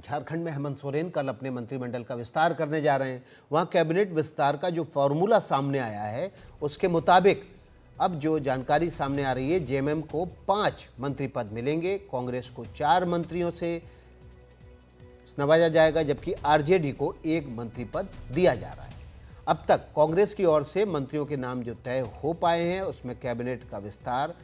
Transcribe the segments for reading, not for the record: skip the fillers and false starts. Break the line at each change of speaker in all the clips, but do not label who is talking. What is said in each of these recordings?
झारखंड में हेमंत सोरेन कल अपने मंत्रिमंडल का विस्तार करने जा रहे हैं। वहाँ कैबिनेट विस्तार का जो फॉर्मूला सामने आया है उसके मुताबिक अब जो जानकारी सामने आ रही है, जेएमएम को 5 मंत्री पद मिलेंगे, कांग्रेस को 4 मंत्रियों से नवाजा जाएगा, जबकि आरजेडी को 1 मंत्री पद दिया जा रहा है। अब तक कांग्रेस की ओर से मंत्रियों के नाम जो तय हो पाए हैं उसमें कैबिनेट का विस्तार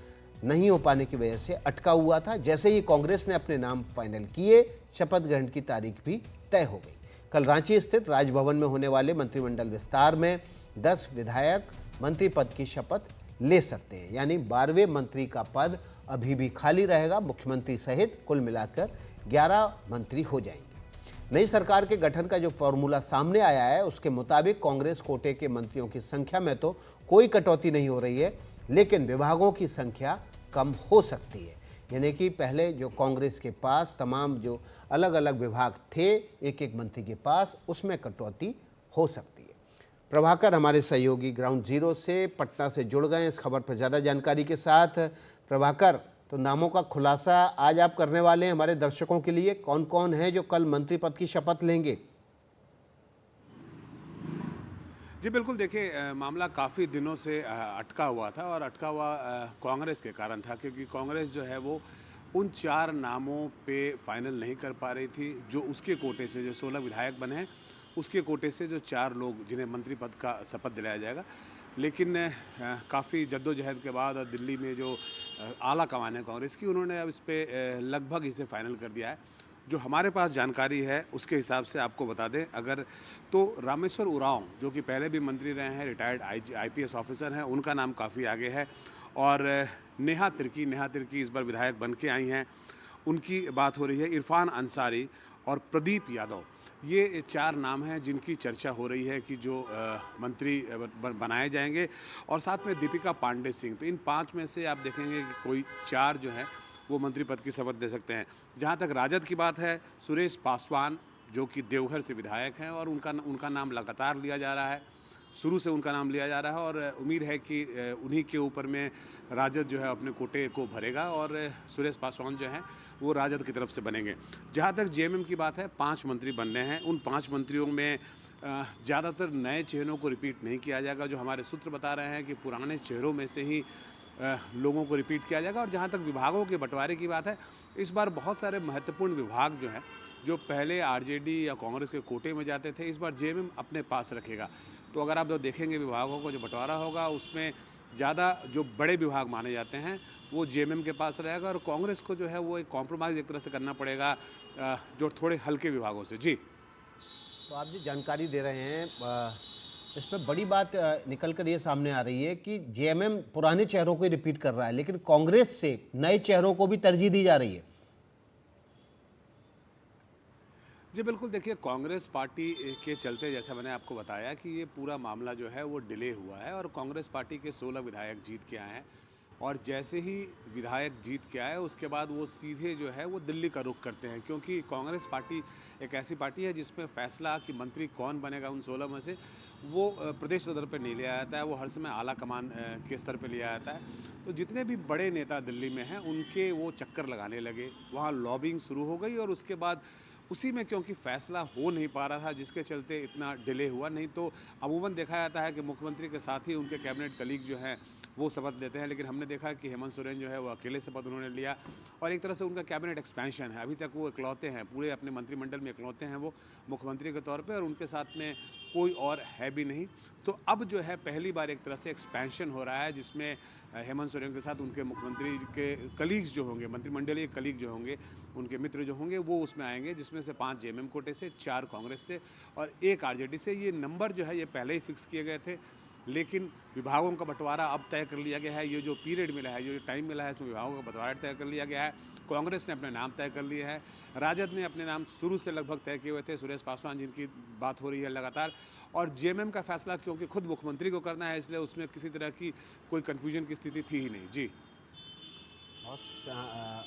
नहीं हो पाने की वजह से अटका हुआ था। जैसे ही कांग्रेस ने अपने नाम फाइनल किए, शपथ ग्रहण की तारीख भी तय हो गई। कल रांची स्थित राजभवन में होने वाले मंत्रिमंडल विस्तार में 10 विधायक मंत्री पद की शपथ ले सकते हैं, यानी 12वें मंत्री का पद अभी भी खाली रहेगा। मुख्यमंत्री सहित कुल मिलाकर 11 मंत्री हो जाएंगे। नई सरकार के गठन का जो फॉर्मूला सामने आया है उसके मुताबिक कांग्रेस कोटे के मंत्रियों की संख्या में तो कोई कटौती नहीं हो रही है, लेकिन विभागों की संख्या कम हो सकती है। यानी कि पहले जो कांग्रेस के पास तमाम जो अलग अलग विभाग थे, एक एक मंत्री के पास, उसमें कटौती हो सकती है। प्रभाकर हमारे सहयोगी ग्राउंड जीरो से पटना से जुड़ गए इस खबर पर ज़्यादा जानकारी के साथ। प्रभाकर, तो नामों का खुलासा आज आप करने वाले हैं हमारे दर्शकों के लिए, कौन कौन है जो कल मंत्री पद की शपथ लेंगे?
जी बिल्कुल, देखिए मामला काफ़ी दिनों से अटका हुआ था और अटका हुआ कांग्रेस के कारण था, क्योंकि कांग्रेस जो है वो उन 4 नामों पे फाइनल नहीं कर पा रही थी जो उसके कोटे से, जो 16 विधायक बने हैं उसके कोटे से जो 4 लोग जिन्हें मंत्री पद का शपथ दिलाया जाएगा। लेकिन काफ़ी जद्दोजहद के बाद और दिल्ली में जो आला कमान है कांग्रेस की, उन्होंने अब इस पे लगभग इसे फाइनल कर दिया है। जो हमारे पास जानकारी है उसके हिसाब से आपको बता दें अगर, तो रामेश्वर उरांव जो कि पहले भी मंत्री रहे हैं, रिटायर्ड आईपीएस ऑफिसर हैं, उनका नाम काफ़ी आगे है। और नेहा तिर्की इस बार विधायक बन के आई हैं, उनकी बात हो रही है। इरफान अंसारी और प्रदीप यादव, ये 4 नाम हैं जिनकी चर्चा हो रही है कि जो मंत्री बनाए जाएंगे। और साथ में दीपिका पांडे सिंह। तो इन 5 में से आप देखेंगे कि कोई 4 जो है वो मंत्री पद की शपथ दे सकते हैं। जहाँ तक राजद की बात है, सुरेश पासवान जो कि देवघर से विधायक हैं और उनका नाम लगातार लिया जा रहा है, शुरू से उनका नाम लिया जा रहा है और उम्मीद है कि उन्हीं के ऊपर में राजद जो है अपने कोटे को भरेगा और सुरेश पासवान जो हैं वो राजद की तरफ से बनेंगे। जहाँ तक जेएमएम की बात है, 5 मंत्री बनने हैं। उन 5 मंत्रियों में ज़्यादातर नए चेहरों को रिपीट नहीं किया जाएगा। जो हमारे सूत्र बता रहे हैं कि पुराने चेहरों में से ही लोगों को रिपीट किया जाएगा। और जहाँ तक विभागों के बंटवारे की बात है, इस बार बहुत सारे महत्वपूर्ण विभाग जो हैं, जो पहले आरजेडी या कांग्रेस के कोटे में जाते थे, इस बार जेएमएम अपने पास रखेगा। तो अगर आप जो देखेंगे विभागों को जो बंटवारा होगा, उसमें ज़्यादा जो बड़े विभाग माने जाते हैं वो जेएमएम के पास रहेगा और कांग्रेस को जो है वो एक कॉम्प्रोमाइज़ एक तरह से करना पड़ेगा जो थोड़े हल्के विभागों से। जी,
तो आप जो जानकारी दे रहे हैं इसमें बड़ी बात निकल कर ये सामने आ रही है कि जेएमएम पुराने चेहरों को ही रिपीट कर रहा है, लेकिन कांग्रेस से नए चेहरों को भी तरजीह दी जा रही है।
जी बिल्कुल, देखिए कांग्रेस पार्टी के चलते जैसा मैंने आपको बताया कि ये पूरा मामला जो है वो डिले हुआ है और कांग्रेस पार्टी के 16 विधायक जीत के आए हैं। और जैसे ही विधायक जीत के आए उसके बाद वो सीधे जो है वो दिल्ली का रुख करते हैं, क्योंकि कांग्रेस पार्टी एक ऐसी पार्टी है जिसमें फैसला कि मंत्री कौन बनेगा उन 16 में से वो प्रदेश स्तर पर नहीं लिया जाता है, वो हर समय आला कमान के स्तर पर लिया जाता है। तो जितने भी बड़े नेता दिल्ली में हैं उनके वो चक्कर लगाने लगे, वहाँ लॉबिंग शुरू हो गई और उसके बाद उसी में क्योंकि फैसला हो नहीं पा रहा था, जिसके चलते इतना डिले हुआ। नहीं तो अमूमन देखा जाता है कि मुख्यमंत्री के साथ ही उनके कैबिनेट कलीग जो हैं वो शपथ लेते हैं, लेकिन हमने देखा कि हेमंत सोरेन जो है वो अकेले शपथ उन्होंने लिया और एक तरह से उनका कैबिनेट एक्सपेंशन है। अभी तक वो इकलौते हैं, पूरे अपने मंत्रिमंडल में इकलौते हैं वो मुख्यमंत्री के तौर पे और उनके साथ में कोई और है भी नहीं। तो अब जो है पहली बार एक तरह से एक्सपेंशन हो रहा है, जिसमें हेमंत सोरेन के साथ उनके मुख्यमंत्री के कलीग्स जो होंगे, मंत्रिमंडलीय कलीग जो होंगे, उनके मित्र जो होंगे वो उसमें आएंगे, जिसमें से 5 जेएमएम कोटे से, 4 कांग्रेस से और 1 आरजेडी से। ये नंबर जो है ये पहले ही फिक्स किए गए थे, लेकिन विभागों का बंटवारा अब तय कर लिया गया है। ये जो पीरियड मिला है, जो टाइम मिला है, इसमें विभागों का बंटवारा तय कर लिया गया है। कांग्रेस ने अपने नाम तय कर लिए हैं, राजद ने अपने नाम शुरू से लगभग तय किए हुए थे, सुरेश पासवान जिनकी बात हो रही है लगातार। और जेएमएम का फैसला क्योंकि खुद मुख्यमंत्री को करना है, इसलिए उसमें किसी तरह की कोई कन्फ्यूजन की स्थिति थी ही नहीं। जी,
बहुत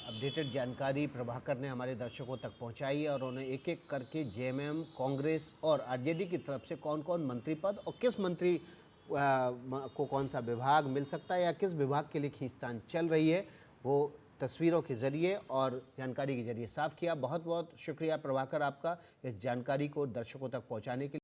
अपडेटेड जानकारी प्रभाकर ने हमारे दर्शकों तक पहुंचाई है और उन्हें एक एक करके जेएमएम, कांग्रेस और आरजेडी की तरफ से कौन कौन मंत्री पद और किस मंत्री को कौन सा विभाग मिल सकता है या किस विभाग के लिए खींचतान चल रही है वो तस्वीरों के जरिए और जानकारी के जरिए साफ किया। बहुत बहुत शुक्रिया प्रभाकर आपका इस जानकारी को दर्शकों तक पहुंचाने के लिए।